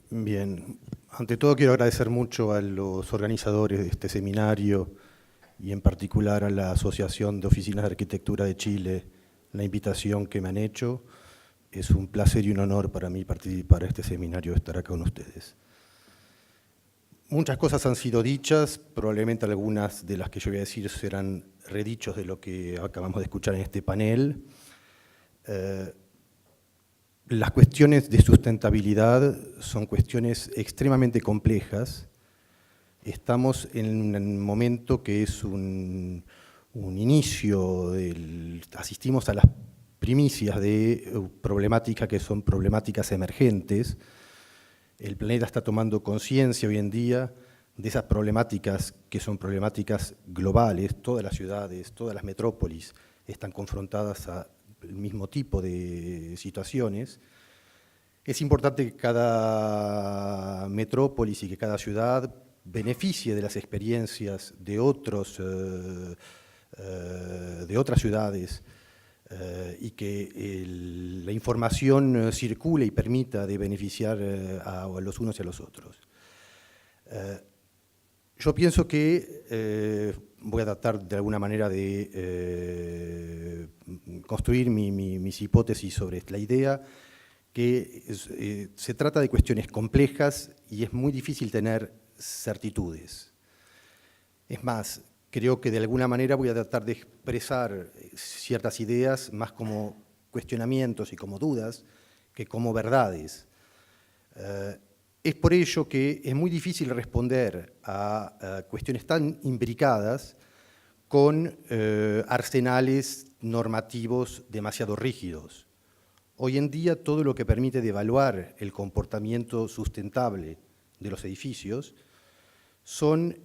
Bien, ante todo quiero agradecer mucho a los organizadores de este seminario y en particular a la Asociación de Oficinas de Arquitectura de Chile la invitación que me han hecho. Es un placer y un honor para mí participar en este seminario, estar acá con ustedes. Muchas cosas han sido dichas, probablemente algunas de las que yo voy a decir serán redichos de lo que acabamos de escuchar en este panel. Las cuestiones de sustentabilidad son cuestiones extremadamente complejas. Estamos en un momento que es un inicio, asistimos a las primicias de problemáticas que son problemáticas emergentes. El planeta está tomando conciencia hoy en día de esas problemáticas que son problemáticas globales. Todas las ciudades, todas las metrópolis están confrontadas al mismo tipo de situaciones. Es importante que cada metrópolis y que cada ciudad beneficie de las experiencias de otras ciudades y que la información circule y permita de beneficiar a los unos y a los otros. Yo pienso que voy a tratar de alguna manera de construir mis hipótesis sobre la idea que se trata de cuestiones complejas y es muy difícil tener certitudes. Es más, creo que de alguna manera voy a tratar de expresar ciertas ideas más como cuestionamientos y como dudas que como verdades. Es por ello que es muy difícil responder a cuestiones tan imbricadas con arsenales normativos demasiado rígidos. Hoy en día todo lo que permite de evaluar el comportamiento sustentable de los edificios son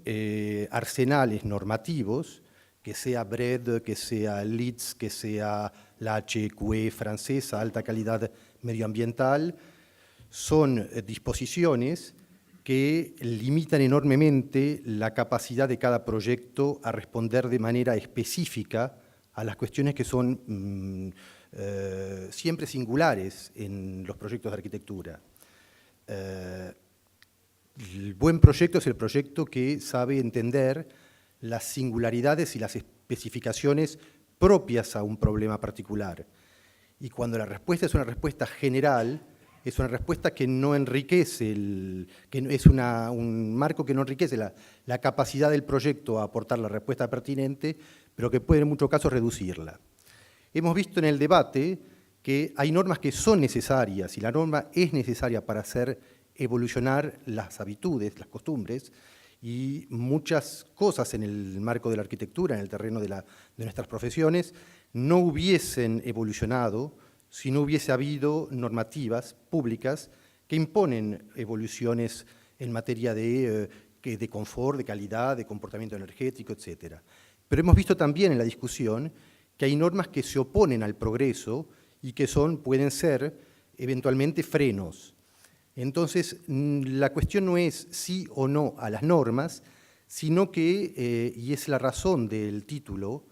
arsenales normativos, que sea BREEAM, que sea LEED, que sea la HQE francesa, alta calidad medioambiental, son disposiciones que limitan enormemente la capacidad de cada proyecto a responder de manera específica a las cuestiones que son siempre singulares en los proyectos de arquitectura. El buen proyecto es el proyecto que sabe entender las singularidades y las especificaciones propias a un problema particular. Y cuando la respuesta es una respuesta general, es una respuesta que no enriquece, un marco que no enriquece la capacidad del proyecto a aportar la respuesta pertinente, pero que puede en muchos casos reducirla. Hemos visto en el debate que hay normas que son necesarias y la norma es necesaria para hacer evolucionar las habitudes, las costumbres y muchas cosas en el marco de la arquitectura, en el terreno de nuestras profesiones, no hubiesen evolucionado si no hubiese habido normativas públicas que imponen evoluciones en materia de confort, de calidad, de comportamiento energético, etc. Pero hemos visto también en la discusión que hay normas que se oponen al progreso y que pueden ser eventualmente frenos. Entonces, la cuestión no es sí o no a las normas, sino que, y es la razón del título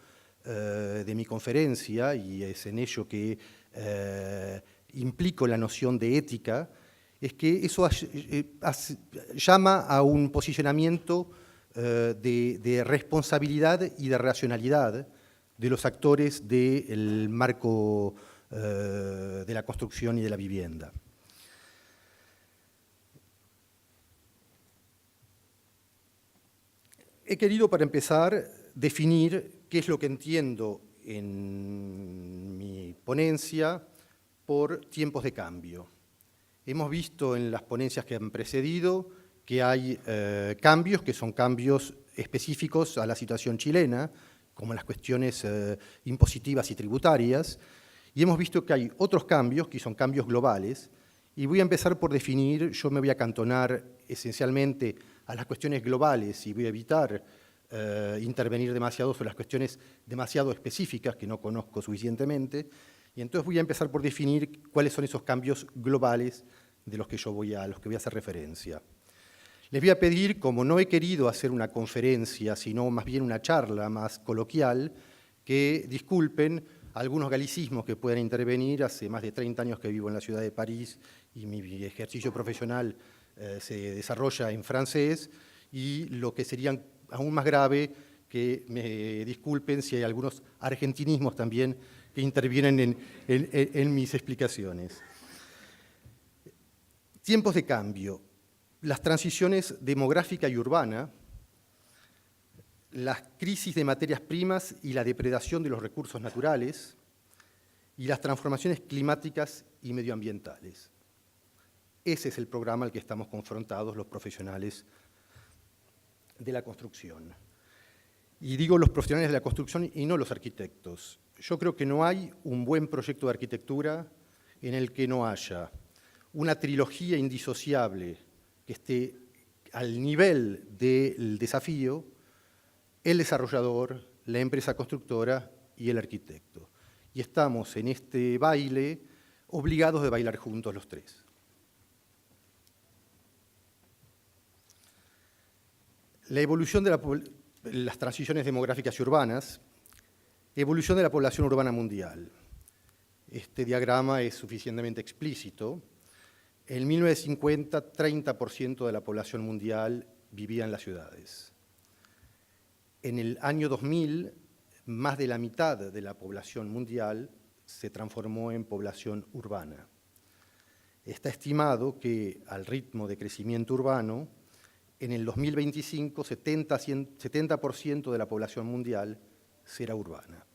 de mi conferencia, y es en ello que implico la noción de ética, es que eso llama a un posicionamiento de responsabilidad y de racionalidad de los actores del marco de la construcción y de la vivienda. He querido, para empezar, definir qué es lo que entiendo en mi ponencia por tiempos de cambio. Hemos visto en las ponencias que han precedido que hay cambios que son cambios específicos a la situación chilena, como las cuestiones impositivas y tributarias, y hemos visto que hay otros cambios que son cambios globales, y voy a empezar por definir, yo me voy a acantonar esencialmente a las cuestiones globales y voy a evitar intervenir demasiado sobre las cuestiones demasiado específicas que no conozco suficientemente, y entonces voy a empezar por definir cuáles son esos cambios globales de los que voy a hacer referencia. Les voy a pedir, como no he querido hacer una conferencia, sino más bien una charla más coloquial, que disculpen algunos galicismos que puedan intervenir. Hace más de 30 años que vivo en la ciudad de París y mi ejercicio profesional se desarrolla en francés, y lo que sería aún más grave, que me disculpen si hay algunos argentinismos también que intervienen en mis explicaciones. Tiempos de cambio, las transiciones demográfica y urbana, las crisis de materias primas y la depredación de los recursos naturales, y las transformaciones climáticas y medioambientales. Ese es el programa al que estamos confrontados los profesionales de la construcción. Y digo los profesionales de la construcción y no los arquitectos. Yo creo que no hay un buen proyecto de arquitectura en el que no haya una trilogía indisociable que esté al nivel del desafío: el desarrollador, la empresa constructora y el arquitecto. Y estamos en este baile obligados de bailar juntos los tres. La evolución de las transiciones demográficas y urbanas, evolución de la población urbana mundial. Este diagrama es suficientemente explícito. En 1950, 30% de la población mundial vivía en las ciudades. En el año 2000, más de la mitad de la población mundial se transformó en población urbana. Está estimado que al ritmo de crecimiento urbano, en el 2025, 70% de la población mundial será urbana.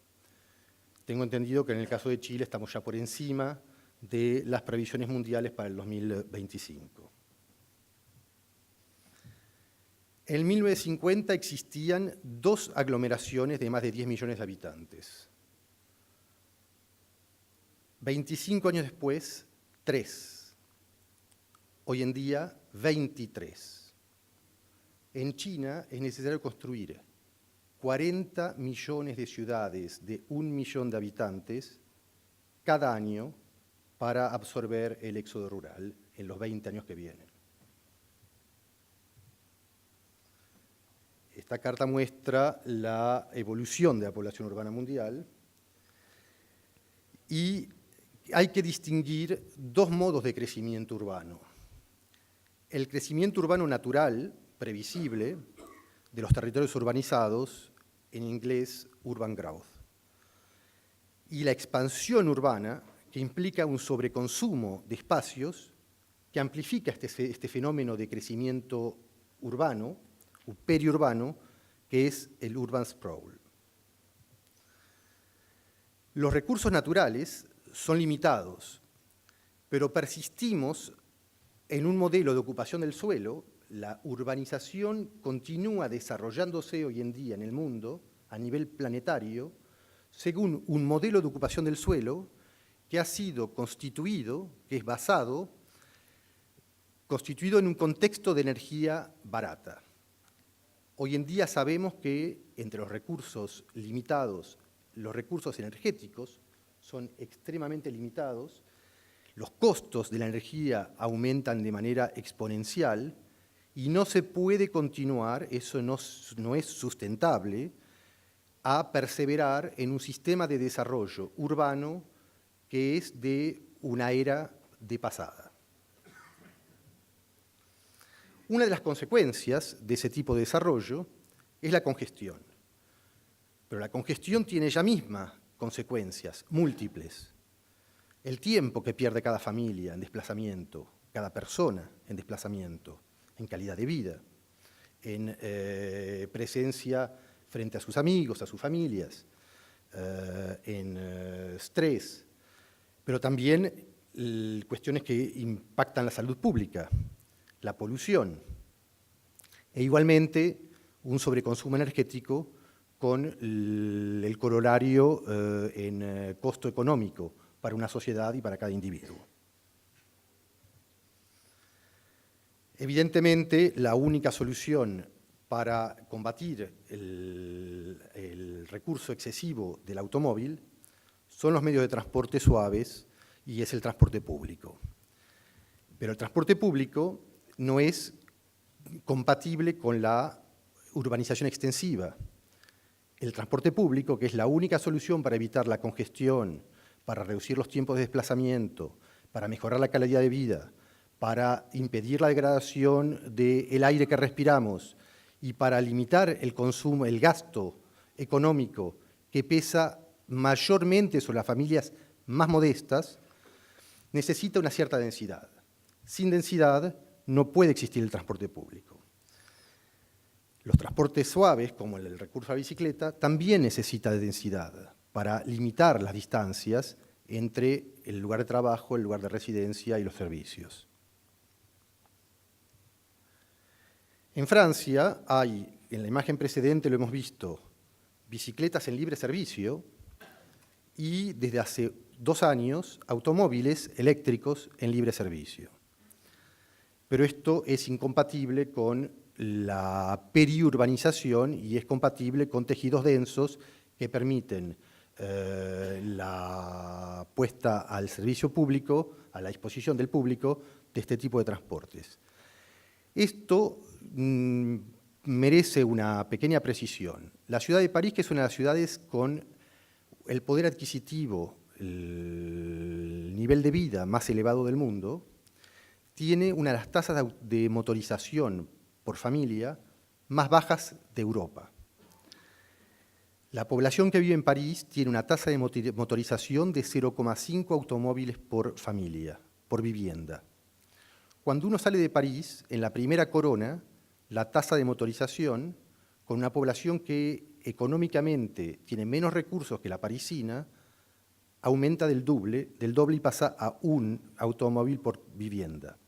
Tengo entendido que en el caso de Chile estamos ya por encima de las previsiones mundiales para el 2025. En 1950 existían 2 aglomeraciones de más de 10 millones de habitantes. 25 años después, 3. Hoy en día, 23. En China es necesario construir 40 millones de ciudades de 1 millón de habitantes cada año para absorber el éxodo rural en los 20 años que vienen. Esta carta muestra la evolución de la población urbana mundial y hay que distinguir 2 modos de crecimiento urbano. El crecimiento urbano natural, previsible, de los territorios urbanizados, en inglés urban growth, y la expansión urbana, que implica un sobreconsumo de espacios que amplifica este fenómeno de crecimiento urbano, o periurbano, que es el urban sprawl. Los recursos naturales son limitados, pero persistimos en un modelo de ocupación del suelo. La urbanización continúa desarrollándose hoy en día en el mundo, a nivel planetario, según un modelo de ocupación del suelo que ha sido constituido, que es constituido en un contexto de energía barata. Hoy en día sabemos que entre los recursos limitados, los recursos energéticos son extremadamente limitados, los costos de la energía aumentan de manera exponencial y no se puede continuar, eso no es sustentable, a perseverar en un sistema de desarrollo urbano que es de una era de pasada. Una de las consecuencias de ese tipo de desarrollo es la congestión. Pero la congestión tiene ella misma consecuencias múltiples. El tiempo que pierde cada familia en desplazamiento, cada persona en desplazamiento, en calidad de vida, en presencia frente a sus amigos, a sus familias, en estrés, pero también cuestiones que impactan la salud pública, la polución, e igualmente un sobreconsumo energético con el corolario en costo económico para una sociedad y para cada individuo. Evidentemente, la única solución para combatir el recurso excesivo del automóvil son los medios de transporte suaves y es el transporte público. Pero el transporte público no es compatible con la urbanización extensiva. el transporte público, que es la única solución para evitar la congestión, para reducir los tiempos de desplazamiento, para mejorar la calidad de vida, para impedir la degradación del aire que respiramos y para limitar el consumo, el gasto económico que pesa mayormente sobre las familias más modestas, necesita una cierta densidad. Sin densidad no puede existir el transporte público. Los transportes suaves, como el recurso a la bicicleta, también necesita de densidad para limitar las distancias entre el lugar de trabajo, el lugar de residencia y los servicios. En Francia hay, en la imagen precedente lo hemos visto, bicicletas en libre servicio y desde hace 2 años automóviles eléctricos en libre servicio. Pero esto es incompatible con la periurbanización y es compatible con tejidos densos que permiten la puesta al servicio público, a la disposición del público, de este tipo de transportes. Esto merece una pequeña precisión. La ciudad de París, que es una de las ciudades con el poder adquisitivo, el nivel de vida más elevado del mundo, tiene una de las tasas de motorización por familia más bajas de Europa. La población que vive en París tiene una tasa de motorización de 0,5 automóviles por familia, por vivienda. Cuando uno sale de París, en la primera corona, la tasa de motorización, con una población que económicamente tiene menos recursos que la parisina, aumenta del doble y pasa a 1 automóvil por vivienda.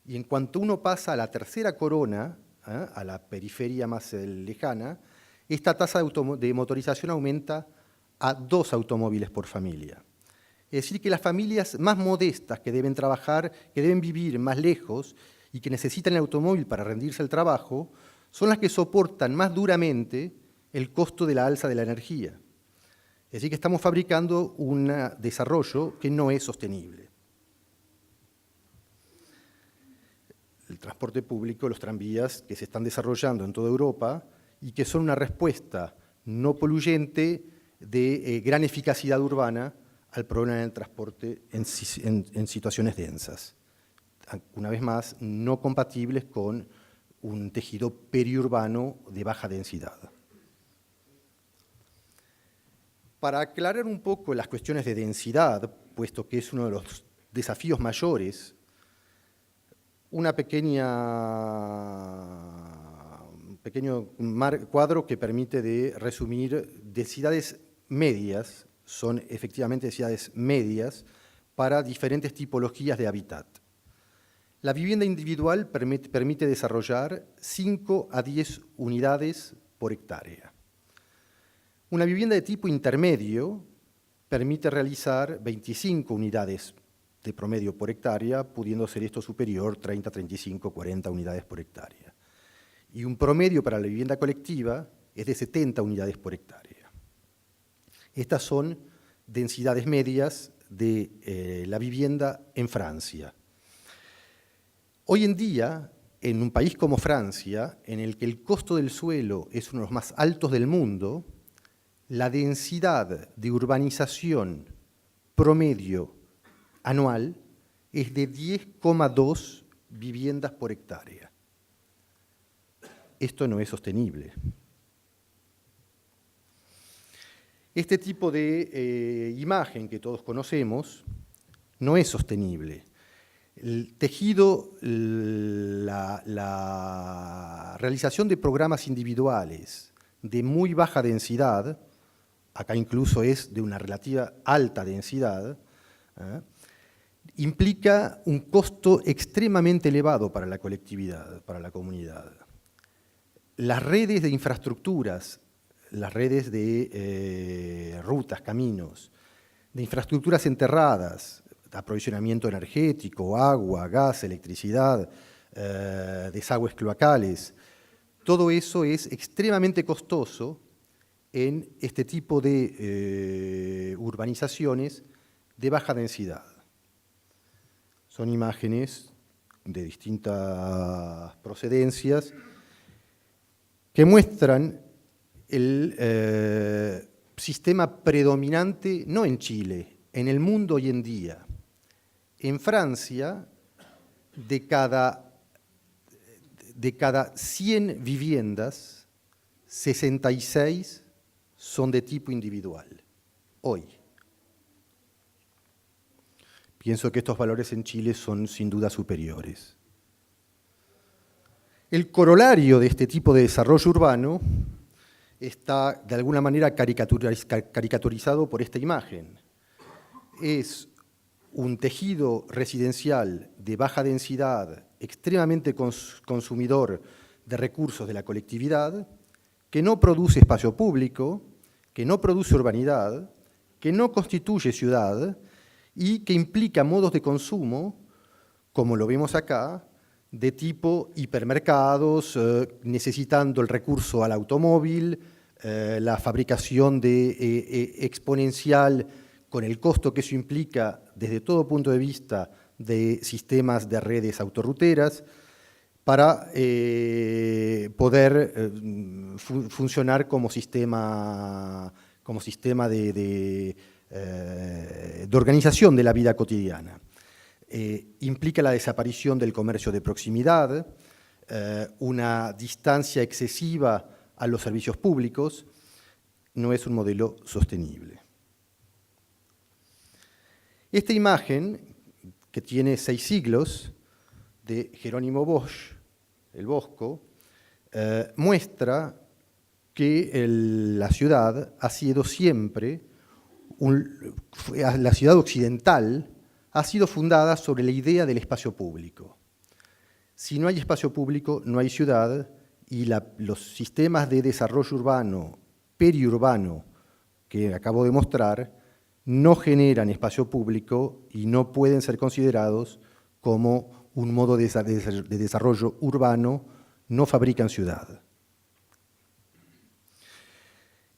Y en cuanto uno pasa a la tercera corona, a la periferia más lejana, esta tasa de motorización aumenta a 2 automóviles por familia. Es decir, que las familias más modestas que deben trabajar, que deben vivir más lejos y que necesitan el automóvil para rendirse al trabajo, son las que soportan más duramente el costo de la alza de la energía. Es decir, que estamos fabricando un desarrollo que no es sostenible. El transporte público, los tranvías que se están desarrollando en toda Europa y que son una respuesta no poluyente de gran eficacidad urbana al problema del transporte en situaciones densas. Una vez más, no compatibles con un tejido periurbano de baja densidad. Para aclarar un poco las cuestiones de densidad, puesto que es uno de los desafíos mayores, un pequeño cuadro que permite de resumir densidades medias, son efectivamente densidades medias para diferentes tipologías de hábitat. La vivienda individual permite desarrollar 5 a 10 unidades por hectárea. Una vivienda de tipo intermedio permite realizar 25 unidades de promedio por hectárea, pudiendo ser esto superior 30, 35, 40 unidades por hectárea. Y un promedio para la vivienda colectiva es de 70 unidades por hectárea. Estas son densidades medias de la vivienda en Francia. Hoy en día, en un país como Francia, en el que el costo del suelo es uno de los más altos del mundo, la densidad de urbanización promedio anual es de 10,2 viviendas por hectárea. Esto no es sostenible. Este tipo de imagen que todos conocemos no es sostenible. El tejido, la realización de programas individuales de muy baja densidad, acá incluso es de una relativa alta densidad, implica un costo extremadamente elevado para la colectividad, para la comunidad. Las redes de infraestructuras, las redes de rutas, caminos, de infraestructuras enterradas, de aprovisionamiento energético, agua, gas, electricidad, desagües cloacales, todo eso es extremadamente costoso en este tipo de urbanizaciones de baja densidad. Son imágenes de distintas procedencias que muestran el sistema predominante, no en Chile, en el mundo hoy en día. En Francia, de cada 100 viviendas, 66 son de tipo individual, hoy. Pienso que estos valores en Chile son sin duda superiores. El corolario de este tipo de desarrollo urbano está de alguna manera caricaturizado por esta imagen. Es un tejido residencial de baja densidad, extremadamente consumidor de recursos de la colectividad, que no produce espacio público, que no produce urbanidad, que no constituye ciudad y que implica modos de consumo, como lo vemos acá, de tipo hipermercados, necesitando el recurso al automóvil, la fabricación exponencial con el costo que eso implica desde todo punto de vista de sistemas de redes autorruteras, para poder funcionar como sistema de organización de la vida cotidiana. Implica la desaparición del comercio de proximidad, una distancia excesiva a los servicios públicos. No es un modelo sostenible. Esta imagen, que tiene 6 siglos, de Jerónimo Bosch, el Bosco, muestra que la ciudad ha sido siempre, la ciudad occidental ha sido fundada sobre la idea del espacio público. Si no hay espacio público, no hay ciudad, y los sistemas de desarrollo urbano, periurbano, que acabo de mostrar, no generan espacio público y no pueden ser considerados como un modo de desarrollo urbano, no fabrican ciudad.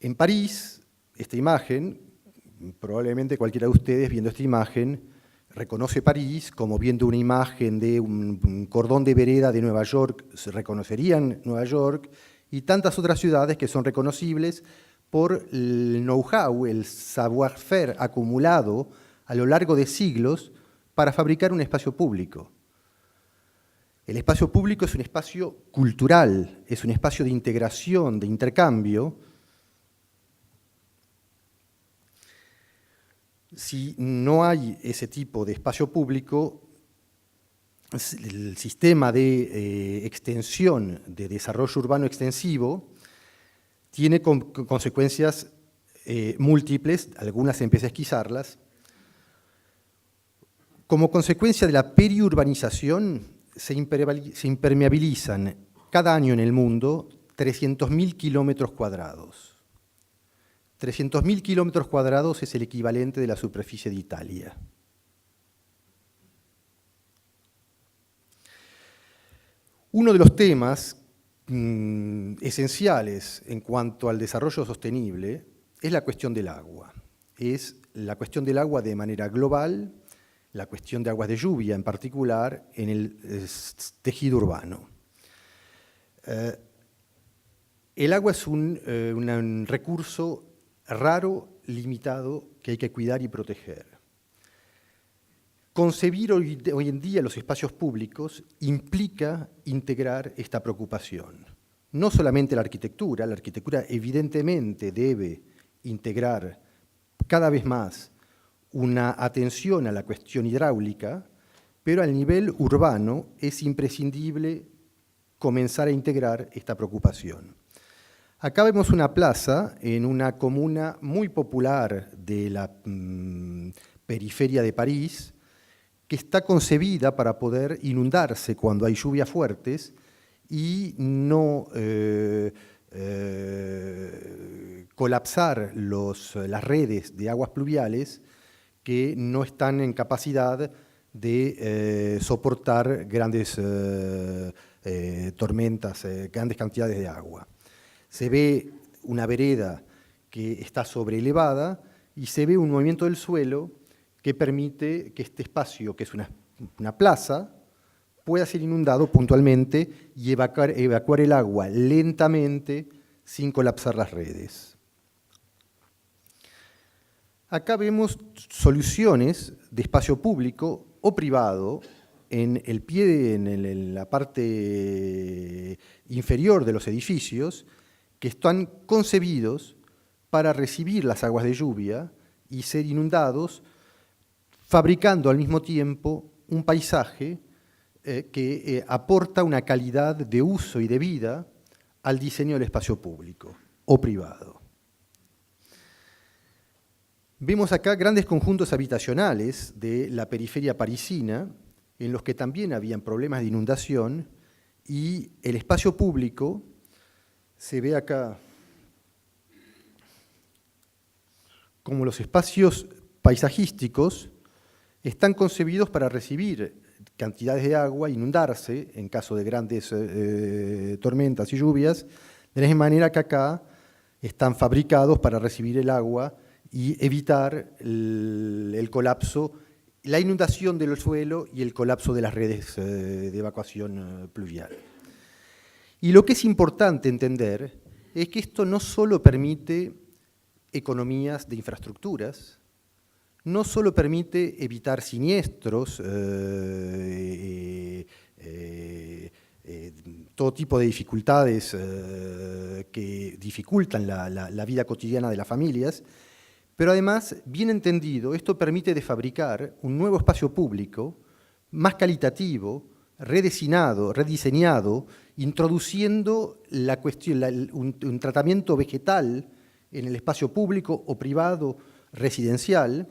En París, esta imagen, probablemente cualquiera de ustedes viendo esta imagen, reconoce París como viendo una imagen de un cordón de vereda de Nueva York, se reconocerían Nueva York, y tantas otras ciudades que son reconocibles por el know-how, el savoir-faire acumulado a lo largo de siglos para fabricar un espacio público. El espacio público es un espacio cultural, es un espacio de integración, de intercambio. Si no hay ese tipo de espacio público, el sistema de extensión, de desarrollo urbano extensivo, tiene consecuencias múltiples, algunas empecé a esquizarlas. Como consecuencia de la periurbanización, se impermeabilizan cada año en el mundo 300.000 kilómetros cuadrados. 300.000 kilómetros cuadrados es el equivalente de la superficie de Italia. Uno de los temas esenciales en cuanto al desarrollo sostenible es la cuestión del agua. Es la cuestión del agua de manera global, la cuestión de aguas de lluvia en particular en el tejido urbano. El agua es un recurso raro, limitado, que hay que cuidar y proteger. Concebir hoy en día los espacios públicos implica integrar esta preocupación. No solamente la arquitectura evidentemente debe integrar cada vez más una atención a la cuestión hidráulica, pero al nivel urbano es imprescindible comenzar a integrar esta preocupación. Acá vemos una plaza en una comuna muy popular de la periferia de París, que está concebida para poder inundarse cuando hay lluvias fuertes y no colapsar las redes de aguas pluviales que no están en capacidad de soportar grandes tormentas, grandes cantidades de agua. Se ve una vereda que está sobreelevada y se ve un movimiento del suelo que permite que este espacio, que es una plaza, pueda ser inundado puntualmente y evacuar el agua lentamente, sin colapsar las redes. Acá vemos soluciones de espacio público o privado en el pie, en la parte inferior de los edificios, que están concebidos para recibir las aguas de lluvia y ser inundados, fabricando al mismo tiempo un paisaje que aporta una calidad de uso y de vida al diseño del espacio público o privado. Vemos acá grandes conjuntos habitacionales de la periferia parisina, en los que también habían problemas de inundación, y el espacio público se ve acá como los espacios paisajísticos están concebidos para recibir cantidades de agua, inundarse en caso de grandes tormentas y lluvias, de la misma manera que acá están fabricados para recibir el agua y evitar el colapso, la inundación del suelo y el colapso de las redes de evacuación pluvial. Y lo que es importante entender es que esto no solo permite economías de infraestructuras, no solo permite evitar siniestros, todo tipo de dificultades que dificultan la vida cotidiana de las familias, pero además, bien entendido, esto permite de fabricar un nuevo espacio público más calitativo, rediseñado, introduciendo un tratamiento vegetal en el espacio público o privado residencial,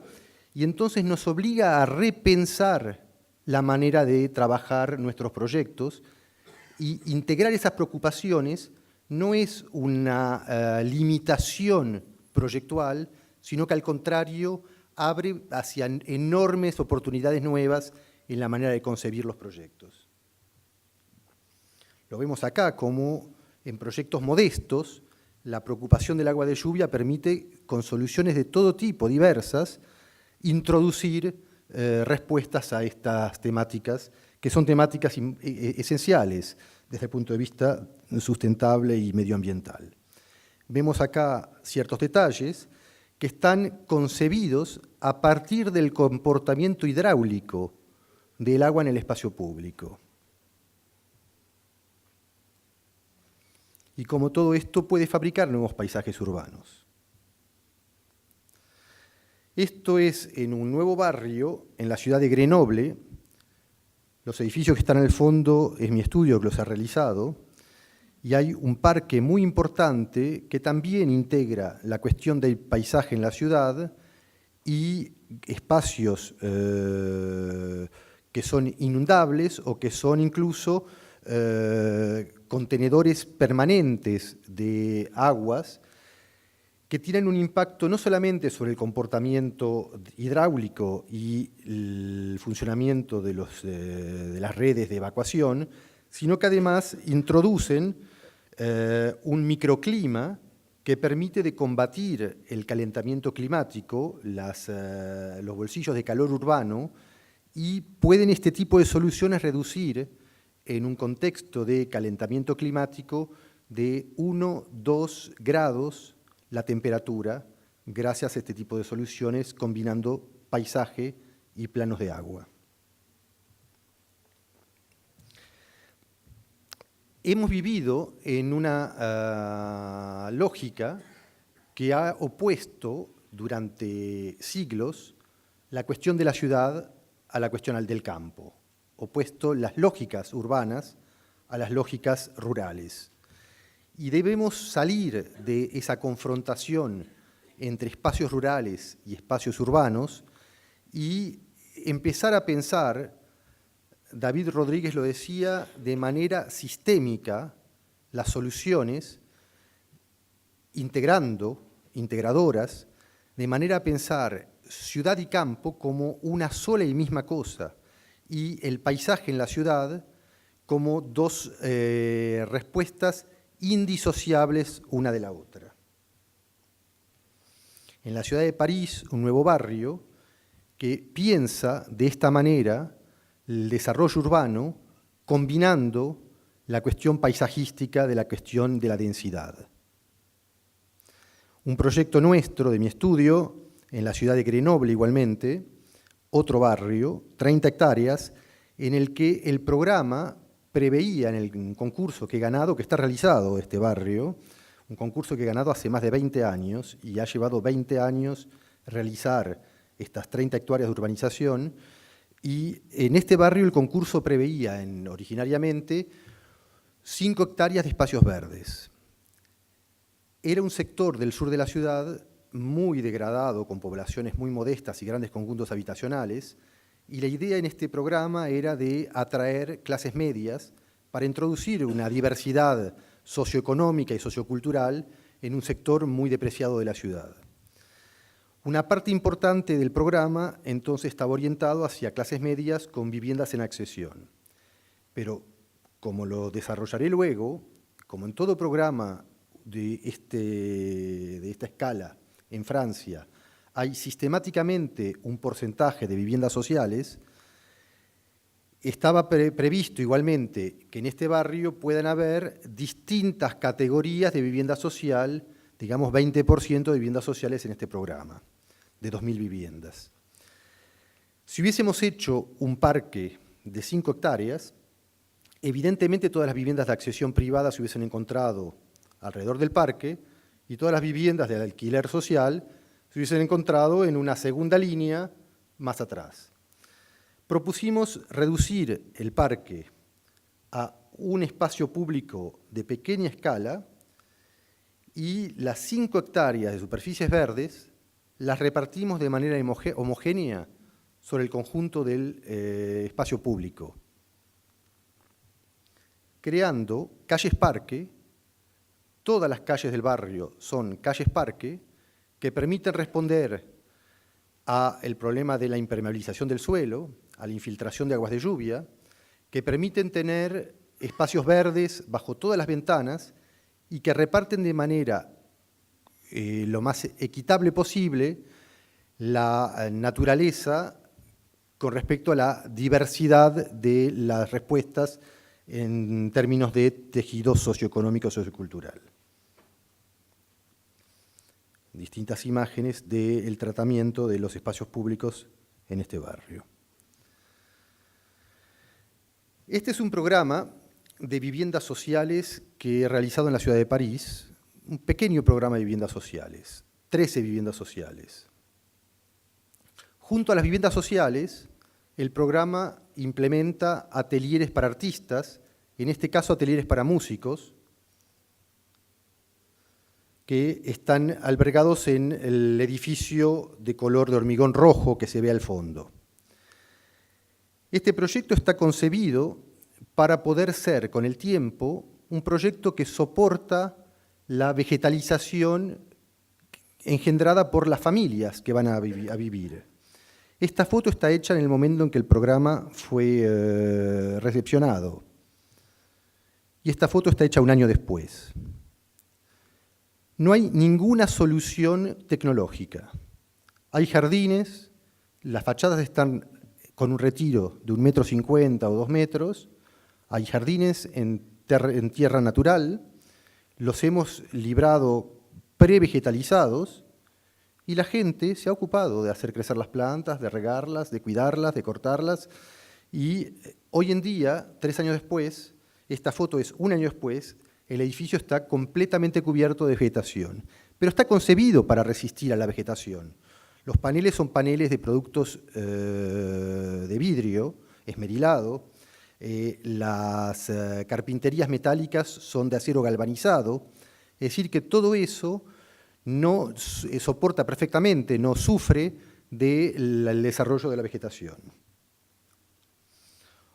y entonces nos obliga a repensar la manera de trabajar nuestros proyectos, y integrar esas preocupaciones no es una limitación proyectual, sino que al contrario abre hacia enormes oportunidades nuevas en la manera de concebir los proyectos. Lo vemos acá como en proyectos modestos, la preocupación del agua de lluvia permite, con soluciones de todo tipo, diversas, introducir respuestas a estas temáticas, que son temáticas esenciales desde el punto de vista sustentable y medioambiental. Vemos acá ciertos detalles que están concebidos a partir del comportamiento hidráulico del agua en el espacio público. Y como todo esto puede fabricar nuevos paisajes urbanos. Esto es en un nuevo barrio, en la ciudad de Grenoble. Los edificios que están en el fondo es mi estudio que los ha realizado, y hay un parque muy importante que también integra la cuestión del paisaje en la ciudad y espacios que son inundables o que son incluso contenedores permanentes de aguas que tienen un impacto no solamente sobre el comportamiento hidráulico y el funcionamiento de las redes de evacuación, sino que además introducen un microclima que permite de combatir el calentamiento climático, los bolsillos de calor urbano, y pueden este tipo de soluciones reducir en un contexto de calentamiento climático de 1-2 grados la temperatura, gracias a este tipo de soluciones combinando paisaje y planos de agua. Hemos vivido en una lógica que ha opuesto durante siglos la cuestión de la ciudad a la cuestión del campo, opuesto las lógicas urbanas a las lógicas rurales. Y debemos salir de esa confrontación entre espacios rurales y espacios urbanos y empezar a pensar, David Rodríguez lo decía, de manera sistémica las soluciones, integradoras, de manera a pensar ciudad y campo como una sola y misma cosa, y el paisaje en la ciudad como dos respuestas indisociables una de la otra. En la ciudad de París, un nuevo barrio que piensa de esta manera el desarrollo urbano, combinando la cuestión paisajística de la cuestión de la densidad. un proyecto nuestro, de mi estudio, en la ciudad de Grenoble igualmente, otro barrio, 30 hectáreas, en el que el programa preveía en el concurso que he ganado, que está realizado este barrio, un concurso que he ganado hace más de 20 años y ha llevado 20 años realizar estas 30 hectáreas de urbanización, y en este barrio el concurso preveía originariamente 5 hectáreas de espacios verdes. Era un sector del sur de la ciudad muy degradado, con poblaciones muy modestas y grandes conjuntos habitacionales, y la idea en este programa era de atraer clases medias para introducir una diversidad socioeconómica y sociocultural en un sector muy depreciado de la ciudad. Una parte importante del programa entonces estaba orientado hacia clases medias con viviendas en accesión. Pero, como lo desarrollaré luego, como en todo programa de esta escala en Francia, hay sistemáticamente un porcentaje de viviendas sociales, estaba previsto igualmente que en este barrio puedan haber distintas categorías de vivienda social, digamos 20% de viviendas sociales en este programa, de 2.000 viviendas. Si hubiésemos hecho un parque de 5 hectáreas, evidentemente todas las viviendas de accesión privada se hubiesen encontrado alrededor del parque y todas las viviendas de alquiler social se hubiesen encontrado en una segunda línea más atrás. Propusimos reducir el parque a un espacio público de pequeña escala y las 5 hectáreas de superficies verdes las repartimos de manera homogénea sobre el conjunto del espacio público, creando calles parque. Todas las calles del barrio son calles parque que permiten responder al problema de la impermeabilización del suelo, a la infiltración de aguas de lluvia, que permiten tener espacios verdes bajo todas las ventanas y que reparten de manera lo más equitable posible la naturaleza con respecto a la diversidad de las respuestas en términos de tejido socioeconómico sociocultural. Distintas imágenes del tratamiento de los espacios públicos en este barrio. Este es un programa de viviendas sociales que he realizado en la ciudad de París, un pequeño programa de viviendas sociales, 13 viviendas sociales. Junto a las viviendas sociales, el programa implementa atelieres para artistas, en este caso atelieres para músicos, que están albergados en el edificio de color de hormigón rojo que se ve al fondo. Este proyecto está concebido para poder ser, con el tiempo, un proyecto que soporta la vegetalización engendrada por las familias que van a vivir. Esta foto está hecha en el momento en que el programa fue recepcionado. Y esta foto está hecha un año después. No hay ninguna solución tecnológica. Hay jardines, las fachadas están con un retiro de 1,50 m o 2 metros, hay jardines en tierra natural, los hemos librado prevegetalizados y la gente se ha ocupado de hacer crecer las plantas, de regarlas, de cuidarlas, de cortarlas, y hoy en día, 3 años después, esta foto es un año después, el edificio está completamente cubierto de vegetación, pero está concebido para resistir a la vegetación. Los paneles son paneles de productos de vidrio, esmerilado, las carpinterías metálicas son de acero galvanizado, es decir, que todo eso no soporta perfectamente, no sufre del desarrollo de la vegetación.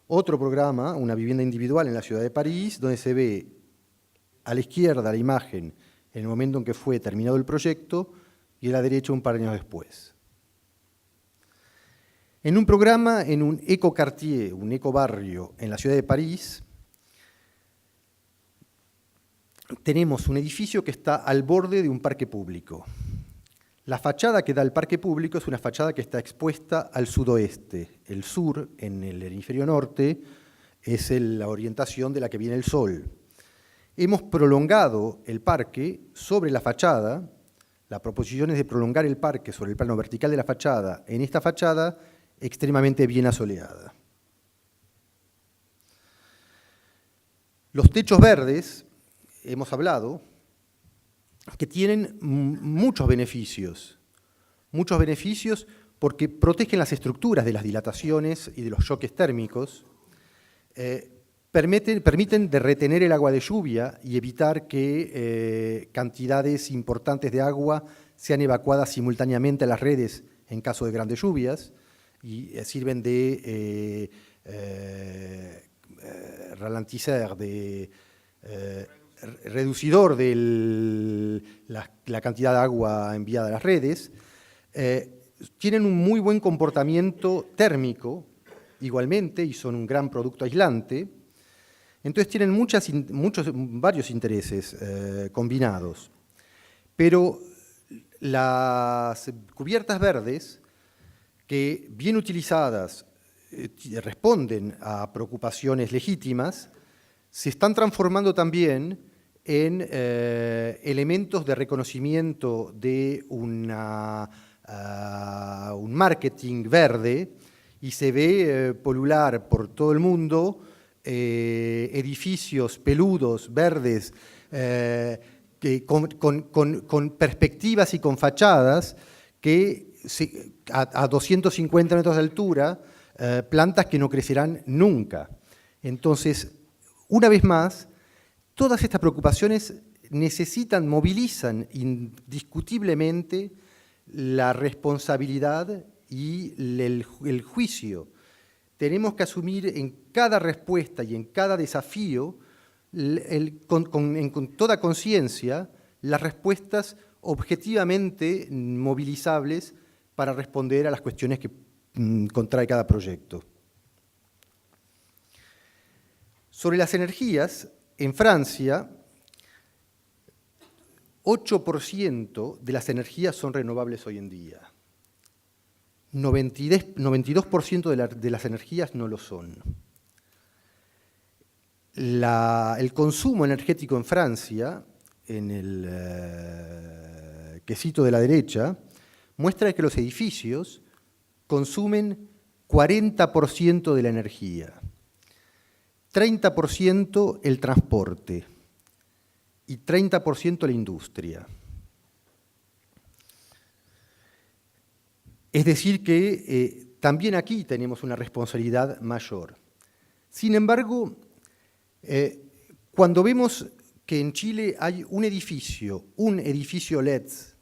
Otro programa, una vivienda individual en la ciudad de París, donde se ve a la izquierda la imagen en el momento en que fue terminado el proyecto y a la derecha un par de años después. En un programa, en un ecoquartier, un ecobarrio en la ciudad de París, tenemos un edificio que está al borde de un parque público. La fachada que da al parque público es una fachada que está expuesta al sudoeste. El sur, en el hemisferio norte, es la orientación de la que viene el sol. Hemos prolongado el parque sobre la fachada La proposición es de prolongar el parque sobre el plano vertical de la fachada, en esta fachada extremadamente bien asoleada. Los techos verdes, hemos hablado, que tienen muchos beneficios porque protegen las estructuras de las dilataciones y de los choques térmicos, permiten de retener el agua de lluvia y evitar que cantidades importantes de agua sean evacuadas simultáneamente a las redes en caso de grandes lluvias, y sirven de ralentizar, de reducidor de la cantidad de agua enviada a las redes. Tienen un muy buen comportamiento térmico, igualmente, y son un gran producto aislante. Entonces tienen varios intereses combinados. Pero las cubiertas verdes, que bien utilizadas responden a preocupaciones legítimas, se están transformando también en elementos de reconocimiento de un marketing verde, y se ve pulular por todo el mundo edificios peludos, verdes, con perspectivas y con fachadas que a 250 metros de altura, plantas que no crecerán nunca. Entonces, una vez más, todas estas preocupaciones movilizan indiscutiblemente la responsabilidad y el juicio. Tenemos que asumir en cada respuesta y en cada desafío, con toda conciencia, las respuestas objetivamente movilizables para responder a las cuestiones que contrae cada proyecto. Sobre las energías, en Francia, 8% de las energías son renovables hoy en día. 92% de las energías no lo son. El consumo energético en Francia, en el quesito de la derecha, muestra que los edificios consumen 40% de la energía, 30% el transporte y 30% la industria. Es decir que también aquí tenemos una responsabilidad mayor. Sin embargo, cuando vemos que en Chile hay un edificio LEDs,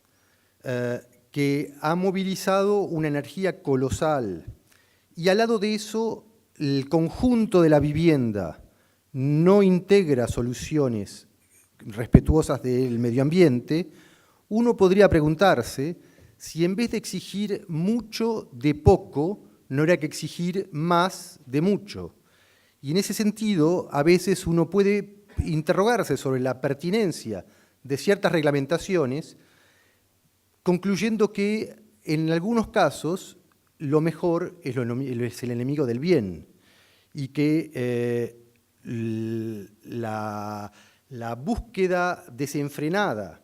que ha movilizado una energía colosal, y al lado de eso el conjunto de la vivienda no integra soluciones respetuosas del medio ambiente, uno podría preguntarse si en vez de exigir mucho de poco, no habría que exigir más de mucho. Y en ese sentido, a veces uno puede interrogarse sobre la pertinencia de ciertas reglamentaciones, concluyendo que en algunos casos lo mejor es el enemigo del bien, y que la búsqueda desenfrenada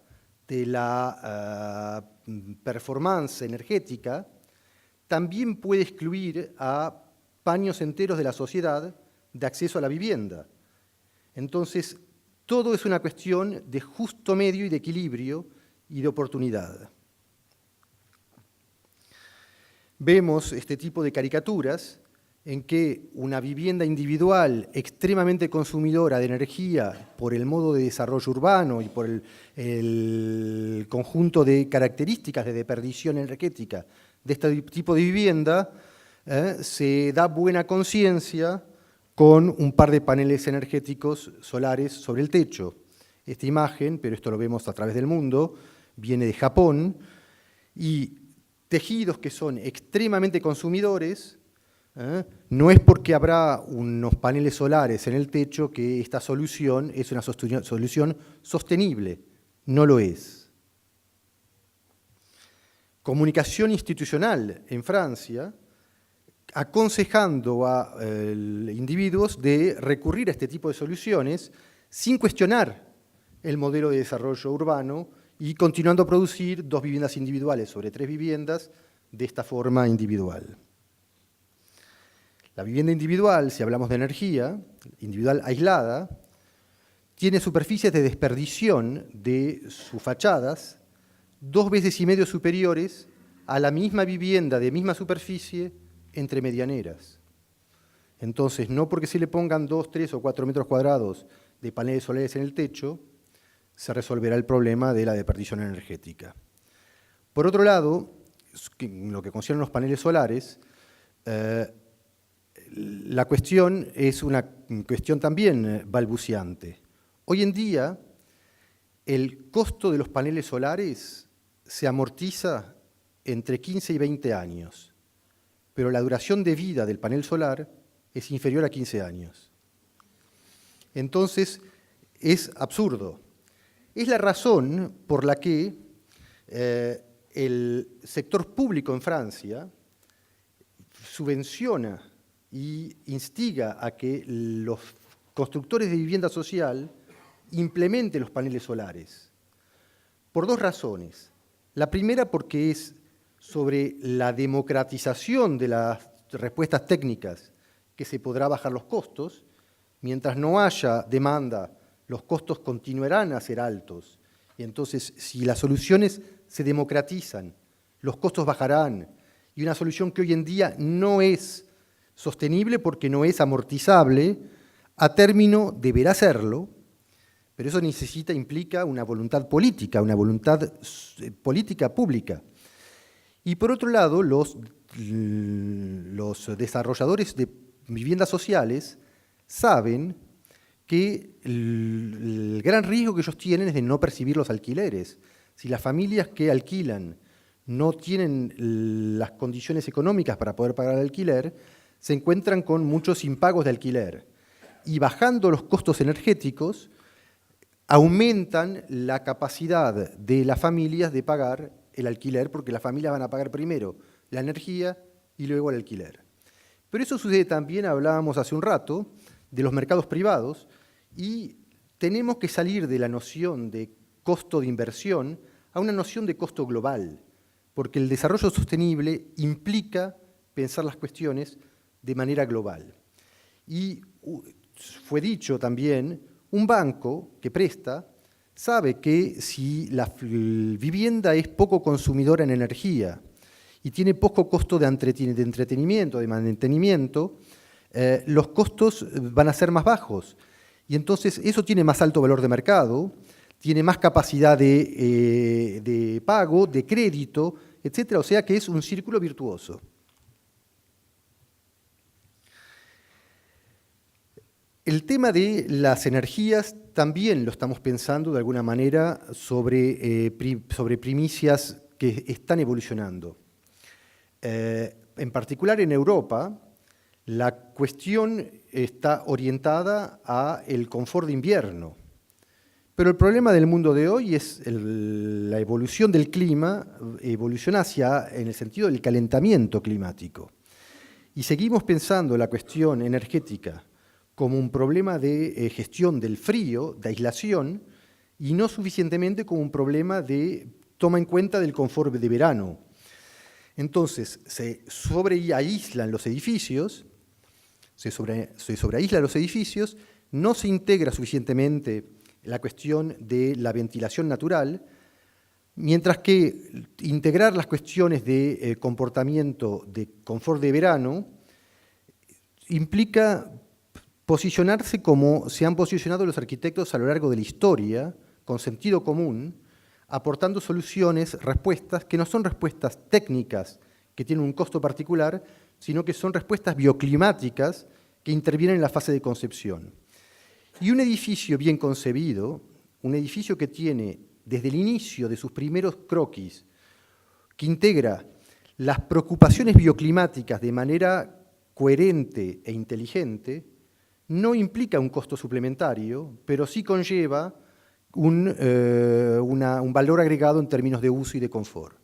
de la performance energética también puede excluir a paños enteros de la sociedad de acceso a la vivienda. Entonces, todo es una cuestión de justo medio y de equilibrio y de oportunidad. Vemos este tipo de caricaturas en que una vivienda individual extremadamente consumidora de energía por el modo de desarrollo urbano y por el conjunto de características de deperdición energética de este tipo de vivienda, se da buena conciencia con un par de paneles energéticos solares sobre el techo. Esta imagen, pero esto lo vemos a través del mundo, viene de Japón, y tejidos que son extremadamente consumidores, no es porque habrá unos paneles solares en el techo que esta solución es una solución sostenible. No lo es. Comunicación institucional en Francia, aconsejando a individuos de recurrir a este tipo de soluciones sin cuestionar el modelo de desarrollo urbano y continuando a producir 2 viviendas individuales sobre 3 viviendas de esta forma individual. La vivienda individual, si hablamos de energía, individual aislada, tiene superficies de desperdición de sus fachadas 2,5 veces superiores a la misma vivienda de misma superficie entre medianeras. Entonces, no porque se le pongan 2, 3 o 4 metros cuadrados de paneles solares en el techo, se resolverá el problema de la desperdición energética. Por otro lado, en lo que concierne a los paneles solares, la cuestión es una cuestión también balbuciante. Hoy en día, el costo de los paneles solares se amortiza entre 15 y 20 años, pero la duración de vida del panel solar es inferior a 15 años. Entonces, es absurdo. Es la razón por la que el sector público en Francia subvenciona y instiga a que los constructores de vivienda social implementen los paneles solares, por 2 razones. La primera, porque es sobre la democratización de las respuestas técnicas que se podrá bajar los costos. Mientras no haya demanda, los costos continuarán a ser altos. Y entonces, si las soluciones se democratizan, los costos bajarán. Y una solución que hoy en día no es sostenible porque no es amortizable, a término deberá serlo, pero eso implica una voluntad política pública. Y por otro lado, los desarrolladores de viviendas sociales saben que el gran riesgo que ellos tienen es de no percibir los alquileres. Si las familias que alquilan no tienen las condiciones económicas para poder pagar el alquiler, se encuentran con muchos impagos de alquiler. Y bajando los costos energéticos, aumentan la capacidad de las familias de pagar el alquiler, porque las familias van a pagar primero la energía y luego el alquiler. Pero eso sucede también, hablábamos hace un rato, de los mercados privados, y tenemos que salir de la noción de costo de inversión a una noción de costo global, porque el desarrollo sostenible implica pensar las cuestiones de manera global. Y fue dicho también, un banco que presta sabe que si la vivienda es poco consumidora en energía y tiene poco costo de entretenimiento, de mantenimiento, los costos van a ser más bajos. Y entonces eso tiene más alto valor de mercado, tiene más capacidad de pago, de crédito, etc. O sea que es un círculo virtuoso. El tema de las energías también lo estamos pensando de alguna manera sobre primicias que están evolucionando. En particular en Europa, la cuestión está orientada a el confort de invierno. Pero el problema del mundo de hoy es la evolución del clima, evoluciona en el sentido del calentamiento climático. Y seguimos pensando la cuestión energética como un problema de gestión del frío, de aislación, y no suficientemente como un problema de toma en cuenta del confort de verano. Entonces, se sobreaíslan los edificios, no se integra suficientemente la cuestión de la ventilación natural, mientras que integrar las cuestiones de comportamiento de confort de verano implica posicionarse como se han posicionado los arquitectos a lo largo de la historia, con sentido común, aportando soluciones, respuestas que no son respuestas técnicas que tienen un costo particular, sino que son respuestas bioclimáticas que intervienen en la fase de concepción. Y un edificio bien concebido, un edificio que tiene desde el inicio de sus primeros croquis, que integra las preocupaciones bioclimáticas de manera coherente e inteligente, no implica un costo suplementario, pero sí conlleva un valor agregado en términos de uso y de confort.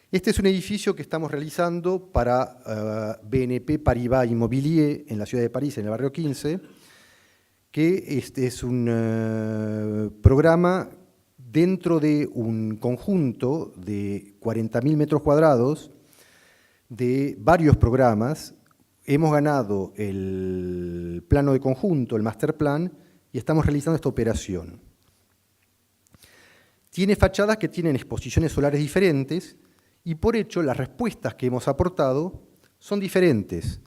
Este es un edificio que estamos realizando para BNP Paribas Immobilier en la ciudad de París, en el barrio 15, que este es un programa dentro de un conjunto de 40.000 metros cuadrados de varios programas. Hemos ganado el plano de conjunto, el master plan, y estamos realizando esta operación. Tiene fachadas que tienen exposiciones solares diferentes y por hecho las respuestas que hemos aportado son diferentes.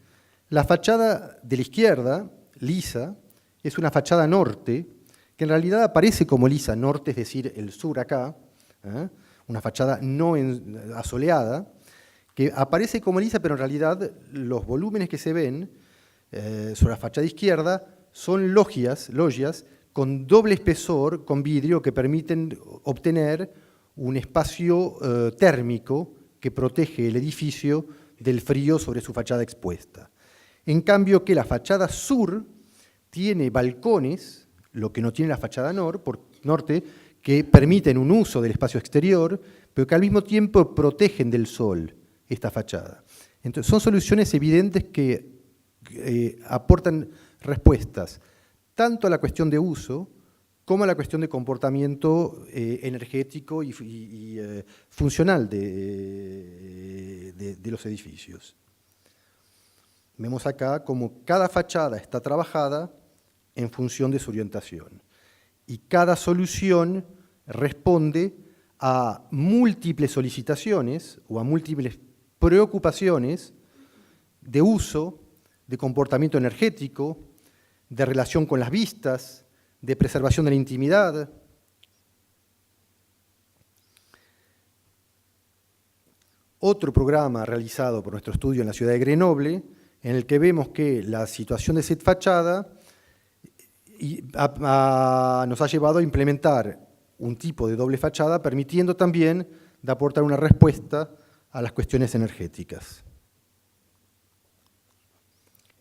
La fachada de la izquierda, lisa, es una fachada norte, que en realidad aparece como lisa, norte es decir, el sur acá, una fachada no asoleada, que aparece como lisa, pero en realidad los volúmenes que se ven sobre la fachada izquierda son logias con doble espesor, con vidrio, que permiten obtener un espacio térmico que protege el edificio del frío sobre su fachada expuesta. En cambio que la fachada sur tiene balcones, lo que no tiene la fachada norte, que permiten un uso del espacio exterior, pero que al mismo tiempo protegen del sol esta fachada. Entonces, son soluciones evidentes que aportan respuestas tanto a la cuestión de uso como a la cuestión de comportamiento energético y funcional de los edificios. Vemos acá como cada fachada está trabajada en función de su orientación y cada solución responde a múltiples solicitaciones o a múltiples preocupaciones de uso, de comportamiento energético, de relación con las vistas, de preservación de la intimidad. Otro programa realizado por nuestro estudio en la ciudad de Grenoble, en el que vemos que la situación de esta fachada nos ha llevado a implementar un tipo de doble fachada, permitiendo también de aportar una respuesta a las cuestiones energéticas.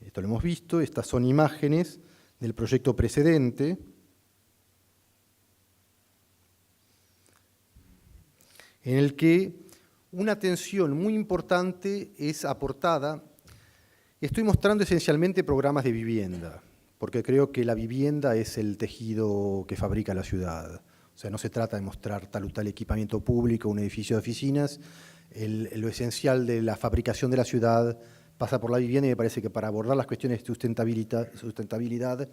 Esto lo hemos visto, estas son imágenes del proyecto precedente. En el que una atención muy importante es aportada. Estoy mostrando esencialmente programas de vivienda, porque creo que la vivienda es el tejido que fabrica la ciudad. O sea, no se trata de mostrar tal o tal equipamiento público, un edificio de oficinas. Lo esencial de la fabricación de la ciudad pasa por la vivienda y me parece que para abordar las cuestiones de sustentabilidad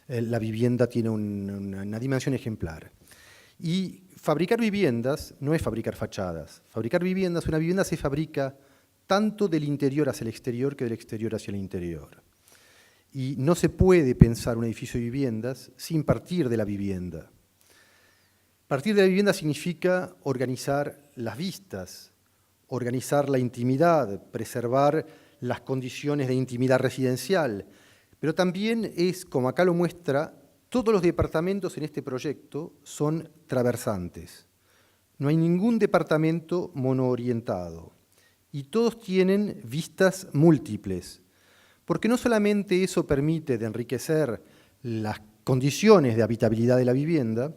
la vivienda tiene una dimensión ejemplar. Y fabricar viviendas no es fabricar fachadas. Fabricar viviendas, una vivienda se fabrica tanto del interior hacia el exterior que del exterior hacia el interior. Y no se puede pensar un edificio de viviendas sin partir de la vivienda. Partir de la vivienda significa organizar las vistas, organizar la intimidad, preservar las condiciones de intimidad residencial, pero también es, como acá lo muestra, todos los departamentos en este proyecto son traversantes. No hay ningún departamento monoorientado y todos tienen vistas múltiples, porque no solamente eso permite de enriquecer las condiciones de habitabilidad de la vivienda,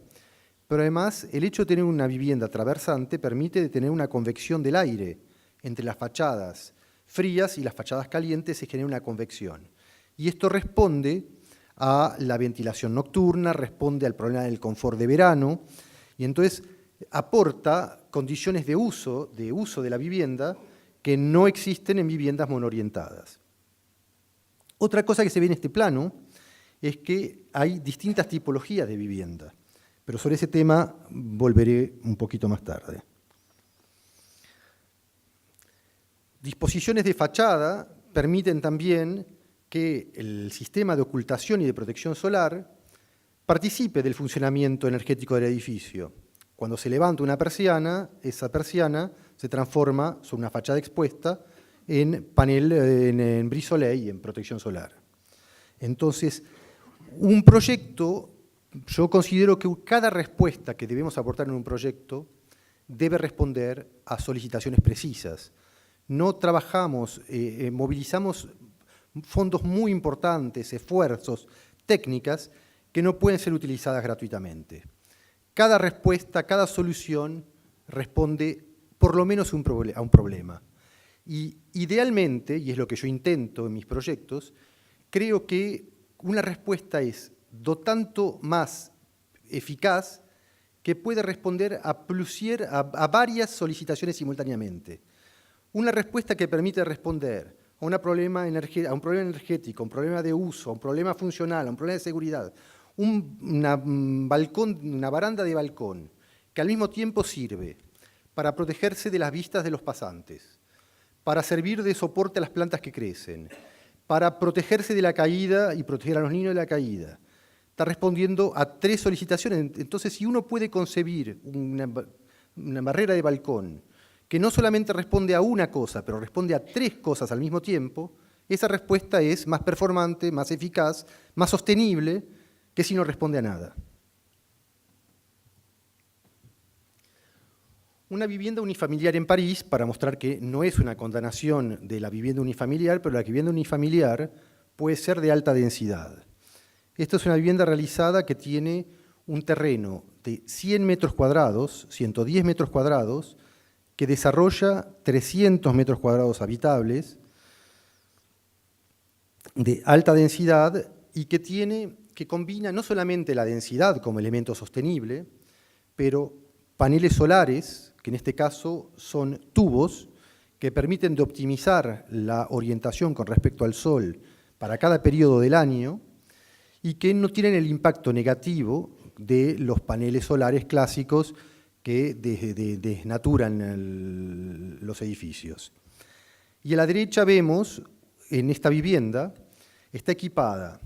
pero además el hecho de tener una vivienda traversante permite de tener una convección del aire. Entre las fachadas frías y las fachadas calientes se genera una convección. Y esto responde a la ventilación nocturna, responde al problema del confort de verano, y entonces aporta condiciones de uso de la vivienda que no existen en viviendas monoorientadas. Otra cosa que se ve en este plano es que hay distintas tipologías de vivienda, pero sobre ese tema volveré un poquito más tarde. Disposiciones de fachada permiten también que el sistema de ocultación y de protección solar participe del funcionamiento energético del edificio. Cuando se levanta una persiana, esa persiana se transforma sobre una fachada expuesta en panel, en brise soleil, en protección solar. Entonces, un proyecto, yo considero que cada respuesta que debemos aportar en un proyecto debe responder a solicitaciones precisas. No trabajamos, movilizamos fondos muy importantes, esfuerzos, técnicas que no pueden ser utilizadas gratuitamente. Cada respuesta, cada solución responde por lo menos a un problema. Y idealmente, y es lo que yo intento en mis proyectos, creo que una respuesta es tanto más eficaz que puede responder a varias solicitaciones simultáneamente. Una respuesta que permite responder a un problema energético, a un problema de uso, a un problema funcional, a un problema de seguridad, una baranda de balcón, que al mismo tiempo sirve para protegerse de las vistas de los pasantes, para servir de soporte a las plantas que crecen, para protegerse de la caída y proteger a los niños de la caída. Está respondiendo a 3 solicitaciones. Entonces, si uno puede concebir una barrera de balcón que no solamente responde a una cosa, pero responde a 3 cosas al mismo tiempo, esa respuesta es más performante, más eficaz, más sostenible que si no responde a nada. Una vivienda unifamiliar en París, para mostrar que no es una condenación de la vivienda unifamiliar, pero la vivienda unifamiliar puede ser de alta densidad. Esta es una vivienda realizada que tiene un terreno de 100 metros cuadrados, 110 metros cuadrados, que desarrolla 300 metros cuadrados habitables, de alta densidad y que combina no solamente la densidad como elemento sostenible, pero paneles solares, que en este caso son tubos, que permiten de optimizar la orientación con respecto al sol para cada periodo del año y que no tienen el impacto negativo de los paneles solares clásicos que desnaturan los edificios. Y a la derecha vemos, en esta vivienda, está equipada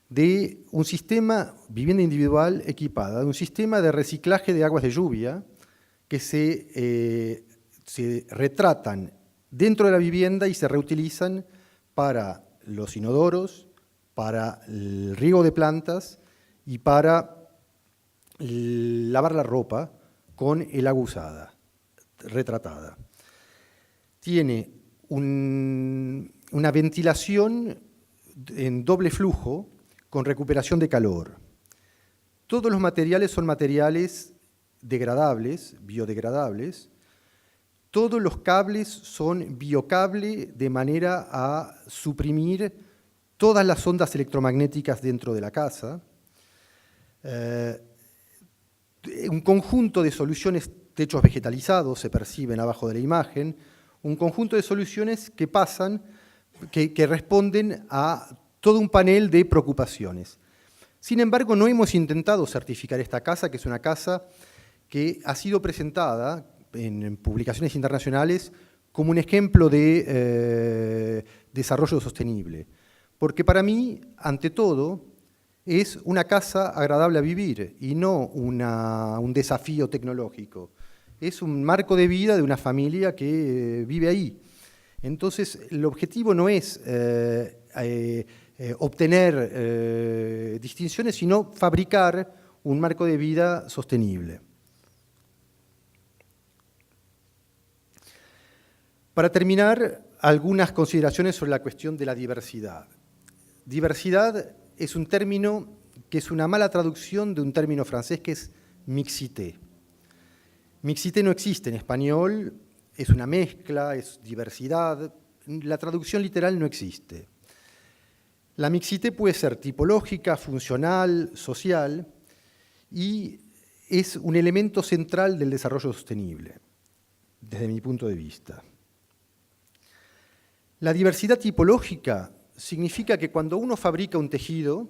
de un sistema, vivienda individual equipada, de un sistema de reciclaje de aguas de lluvia que se retratan dentro de la vivienda y se reutilizan para los inodoros, para el riego de plantas y para lavar la ropa con el agua usada, retratada. Tiene una ventilación en doble flujo con recuperación de calor. Todos los materiales son materiales degradables, biodegradables. Todos los cables son biocable de manera a suprimir todas las ondas electromagnéticas dentro de la casa. Un conjunto de soluciones, techos vegetalizados se perciben abajo de la imagen, un conjunto de soluciones que responden a todo un panel de preocupaciones. Sin embargo, no hemos intentado certificar esta casa, que es una casa que ha sido presentada en publicaciones internacionales como un ejemplo de desarrollo sostenible. Porque para mí, ante todo, es una casa agradable a vivir y no un desafío tecnológico. Es un marco de vida de una familia que vive ahí. Entonces, el objetivo no es obtener distinciones, sino fabricar un marco de vida sostenible. Para terminar, algunas consideraciones sobre la cuestión de la diversidad. Diversidad es un término que es una mala traducción de un término francés que es mixité. Mixité no existe en español, es una mezcla, es diversidad. La traducción literal no existe. La mixité puede ser tipológica, funcional, social, y es un elemento central del desarrollo sostenible, desde mi punto de vista. La diversidad tipológica significa que cuando uno fabrica un tejido,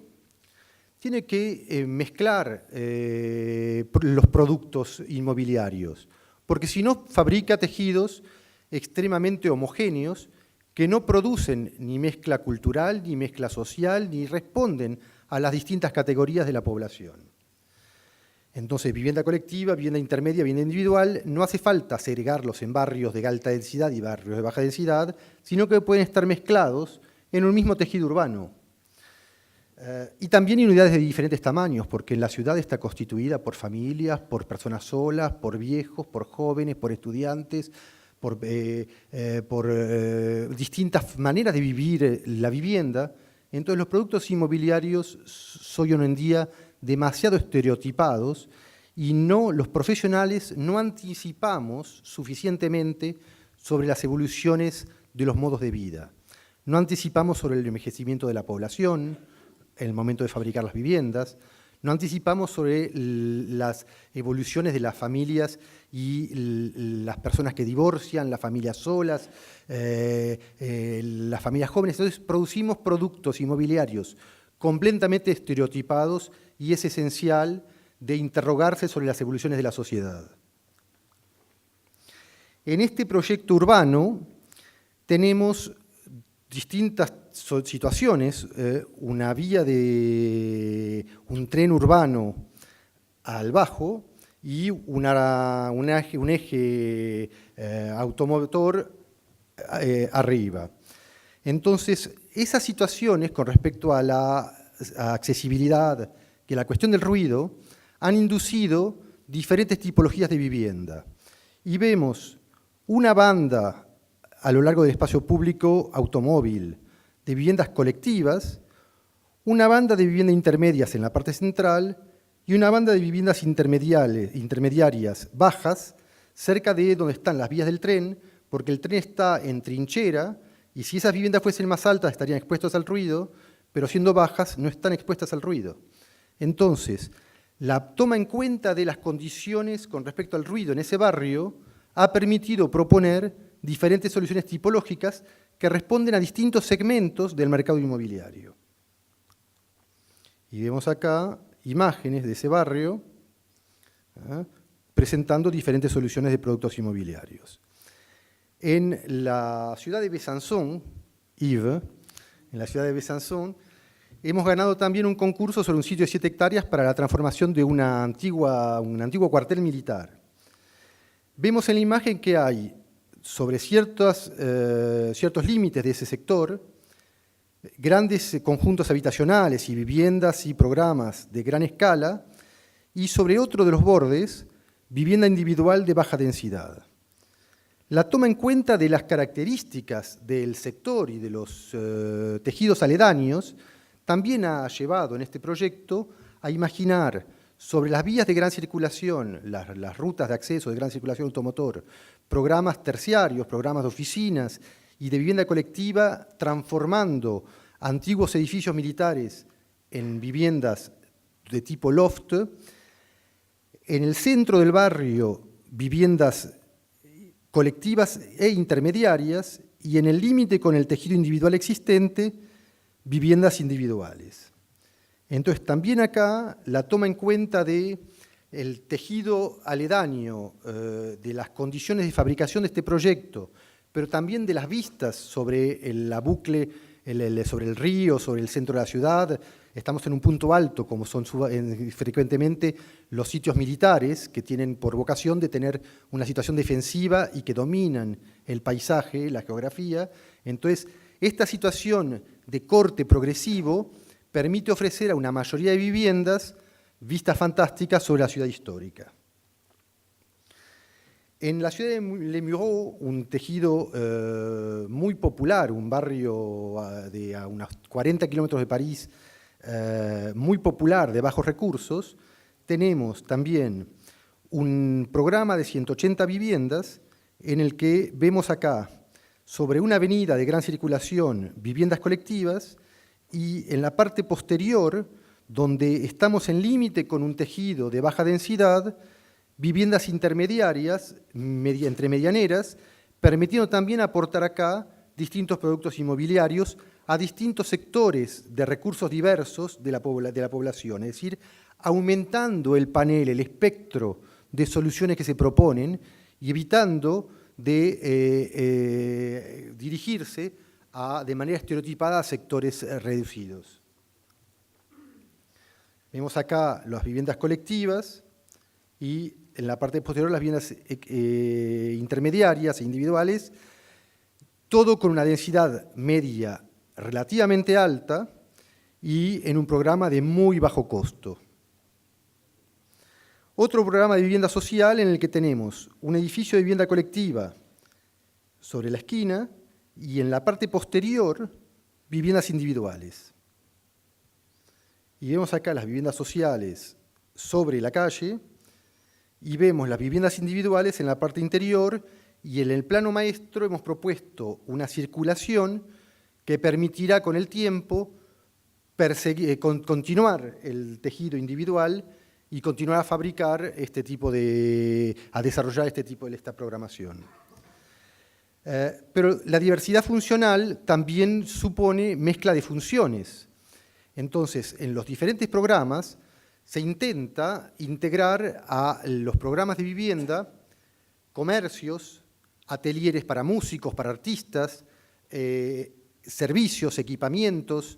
tiene que mezclar los productos inmobiliarios, porque si no fabrica tejidos extremadamente homogéneos que no producen ni mezcla cultural, ni mezcla social, ni responden a las distintas categorías de la población. Entonces, vivienda colectiva, vivienda intermedia, vivienda individual, no hace falta segregarlos en barrios de alta densidad y barrios de baja densidad, sino que pueden estar mezclados en un mismo tejido urbano. Y también en unidades de diferentes tamaños, porque la ciudad está constituida por familias, por personas solas, por viejos, por jóvenes, por estudiantes, por distintas maneras de vivir la vivienda. Entonces, los productos inmobiliarios son hoy en día demasiado estereotipados y los profesionales no anticipamos suficientemente sobre las evoluciones de los modos de vida. No anticipamos sobre el envejecimiento de la población, en el momento de fabricar las viviendas, No anticipamos sobre las evoluciones de las familias y las personas que divorcian, las familias solas, las familias jóvenes. Entonces producimos productos inmobiliarios completamente estereotipados y es esencial de interrogarse sobre las evoluciones de la sociedad. En este proyecto urbano tenemos distintas situaciones, un tren urbano al bajo y un eje automotor arriba. Entonces, esas situaciones con respecto a la accesibilidad, que la cuestión del ruido, han inducido diferentes tipologías de vivienda. Y vemos una banda a lo largo del espacio público automóvil de viviendas colectivas, una banda de viviendas intermedias en la parte central y una banda de viviendas intermediarias bajas cerca de donde están las vías del tren, porque el tren está en trinchera y si esas viviendas fuesen más altas estarían expuestas al ruido, pero siendo bajas no están expuestas al ruido. Entonces, la toma en cuenta de las condiciones con respecto al ruido en ese barrio ha permitido proponer diferentes soluciones tipológicas que responden a distintos segmentos del mercado inmobiliario. Y vemos acá imágenes de ese barrio presentando diferentes soluciones de productos inmobiliarios. En la ciudad de Besançon, Yves, en la ciudad de Besançon, hemos ganado también un concurso sobre un sitio de 7 hectáreas para la transformación de un antiguo cuartel militar. Vemos en la imagen que hay sobre ciertos límites de ese sector, grandes conjuntos habitacionales y viviendas y programas de gran escala, y sobre otro de los bordes, vivienda individual de baja densidad. La toma en cuenta de las características del sector y de los tejidos aledaños también ha llevado en este proyecto a imaginar sobre las vías de gran circulación, las rutas de acceso de gran circulación automotor, programas terciarios, programas de oficinas y de vivienda colectiva, transformando antiguos edificios militares en viviendas de tipo loft. En el centro del barrio, viviendas colectivas e intermediarias, y en el límite con el tejido individual existente, viviendas individuales. Entonces, también acá la toma en cuenta del tejido aledaño, de las condiciones de fabricación de este proyecto, pero también de las vistas sobre la bucle, sobre el río, sobre el centro de la ciudad. Estamos en un punto alto, como son frecuentemente los sitios militares, que tienen por vocación de tener una situación defensiva y que dominan el paisaje, la geografía. Entonces, esta situación de corte progresivo permite ofrecer a una mayoría de viviendas vistas fantásticas sobre la ciudad histórica. En la ciudad de Les Mureaux, un tejido muy popular, un barrio de a unos 40 kilómetros de París, muy popular, de bajos recursos, tenemos también un programa de 180 viviendas en el que vemos acá, sobre una avenida de gran circulación, viviendas colectivas, y en la parte posterior, donde estamos en límite con un tejido de baja densidad, viviendas intermediarias, entre medianeras, permitiendo también aportar acá distintos productos inmobiliarios a distintos sectores de recursos diversos de la población, es decir, aumentando el panel, el espectro de soluciones que se proponen y evitando de dirigirse de manera estereotipada a sectores reducidos. Vemos acá las viviendas colectivas y en la parte posterior las viviendas intermediarias e individuales, todo con una densidad media relativamente alta y en un programa de muy bajo costo. Otro programa de vivienda social en el que tenemos un edificio de vivienda colectiva sobre la esquina y en la parte posterior viviendas individuales. Y vemos acá las viviendas sociales sobre la calle y vemos las viviendas individuales en la parte interior, y en el plano maestro hemos propuesto una circulación que permitirá con el tiempo continuar el tejido individual y continuar a fabricar a desarrollar esta programación. Pero la diversidad funcional también supone mezcla de funciones. Entonces, en los diferentes programas se intenta integrar a los programas de vivienda comercios, ateliers para músicos, para artistas, servicios, equipamientos,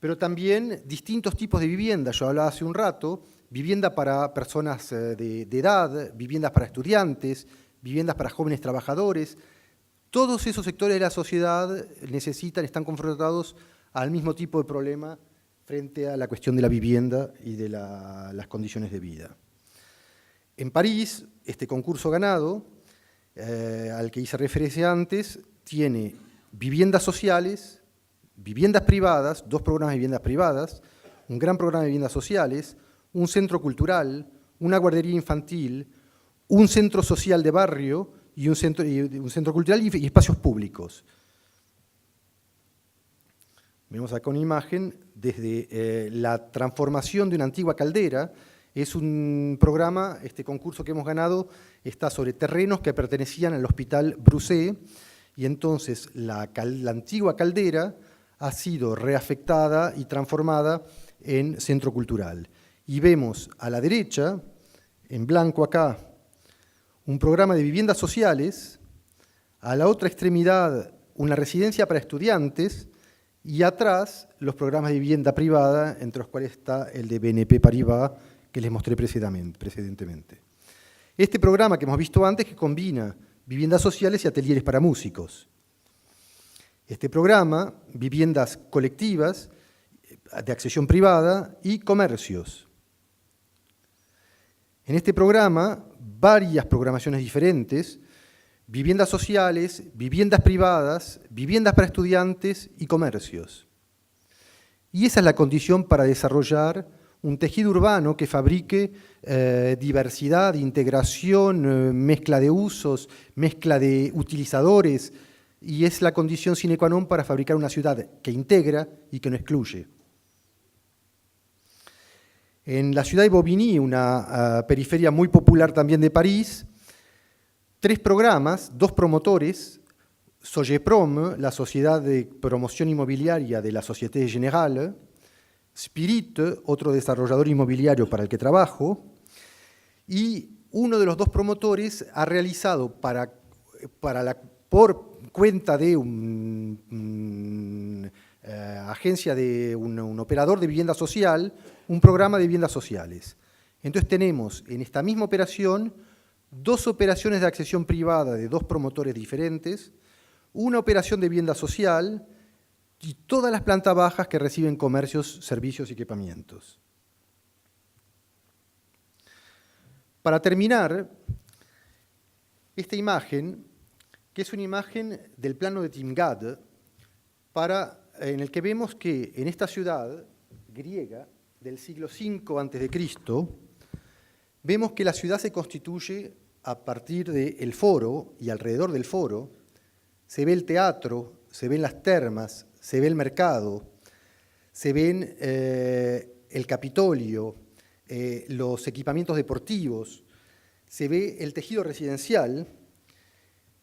pero también distintos tipos de vivienda. Yo hablaba hace un rato, vivienda para personas de edad, viviendas para estudiantes, viviendas para jóvenes trabajadores. Todos esos sectores de la sociedad están confrontados al mismo tipo de problema frente a la cuestión de la vivienda y de las condiciones de vida. En París, este concurso ganado, al que hice referencia antes, tiene viviendas sociales, viviendas privadas, 2 programas de viviendas privadas, un gran programa de viviendas sociales, un centro cultural, una guardería infantil, un centro social de barrio y un centro cultural y espacios públicos. Vemos acá una imagen desde la transformación de una antigua caldera. Es un programa, este concurso que hemos ganado está sobre terrenos que pertenecían al Hospital Broussais, y entonces la antigua caldera ha sido reafectada y transformada en centro cultural. Y vemos a la derecha, en blanco acá, un programa de viviendas sociales, a la otra extremidad una residencia para estudiantes, y atrás los programas de vivienda privada, entre los cuales está el de BNP Paribas, que les mostré precedentemente. Este programa que hemos visto antes, que combina viviendas sociales y ateliers para músicos. Este programa, viviendas colectivas, de accesión privada y comercios. En este programa, varias programaciones diferentes, viviendas sociales, viviendas privadas, viviendas para estudiantes y comercios. Y esa es la condición para desarrollar un tejido urbano que fabrique diversidad, integración, mezcla de usos, mezcla de utilizadores, y es la condición sine qua non para fabricar una ciudad que integra y que no excluye. En la ciudad de Bobigny, una periferia muy popular también de París, 3 programas, 2 promotores, Sogeprom, la sociedad de promoción inmobiliaria de la Société Générale, Spirit, otro desarrollador inmobiliario para el que trabajo, y uno de los 2 promotores ha realizado por cuenta de una agencia de un operador de vivienda social, un programa de viviendas sociales. Entonces tenemos en esta misma operación 2 operaciones de accesión privada de 2 promotores diferentes, una operación de vivienda social y todas las plantas bajas que reciben comercios, servicios y equipamientos. Para terminar, esta imagen, que es una imagen del plano de Timgad, en el que vemos que en esta ciudad griega del siglo V a.C., vemos que la ciudad se constituye a partir del foro y alrededor del foro. Se ve el teatro, se ven las termas, se ve el mercado, se ven el Capitolio, los equipamientos deportivos, se ve el tejido residencial,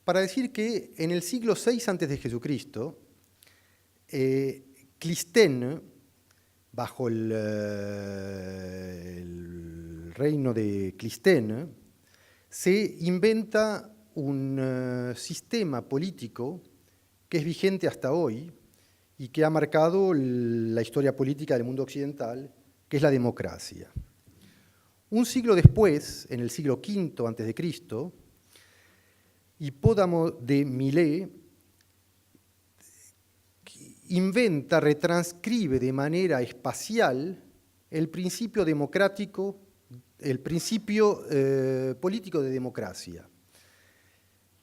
para decir que en el siglo VI a.C., Clistén, bajo el reino de Clistén, se inventa un sistema político que es vigente hasta hoy y que ha marcado la historia política del mundo occidental, que es la democracia. Un siglo después, en el siglo V a.C., Hipódamo de Milet retranscribe de manera espacial el principio democrático, el principio político de democracia.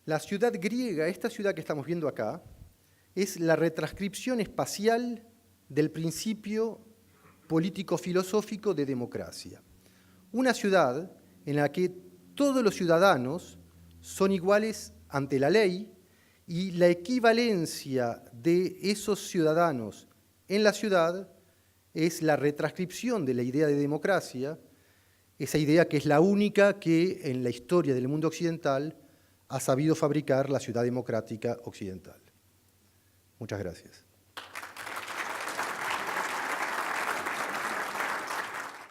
La ciudad griega, esta ciudad que estamos viendo acá, es la retranscripción espacial del principio político-filosófico de democracia. Una ciudad en la que todos los ciudadanos son iguales ante la ley y la equivalencia de esos ciudadanos en la ciudad es la retranscripción de la idea de democracia, esa idea que es la única que en la historia del mundo occidental ha sabido fabricar la ciudad democrática occidental. Muchas gracias.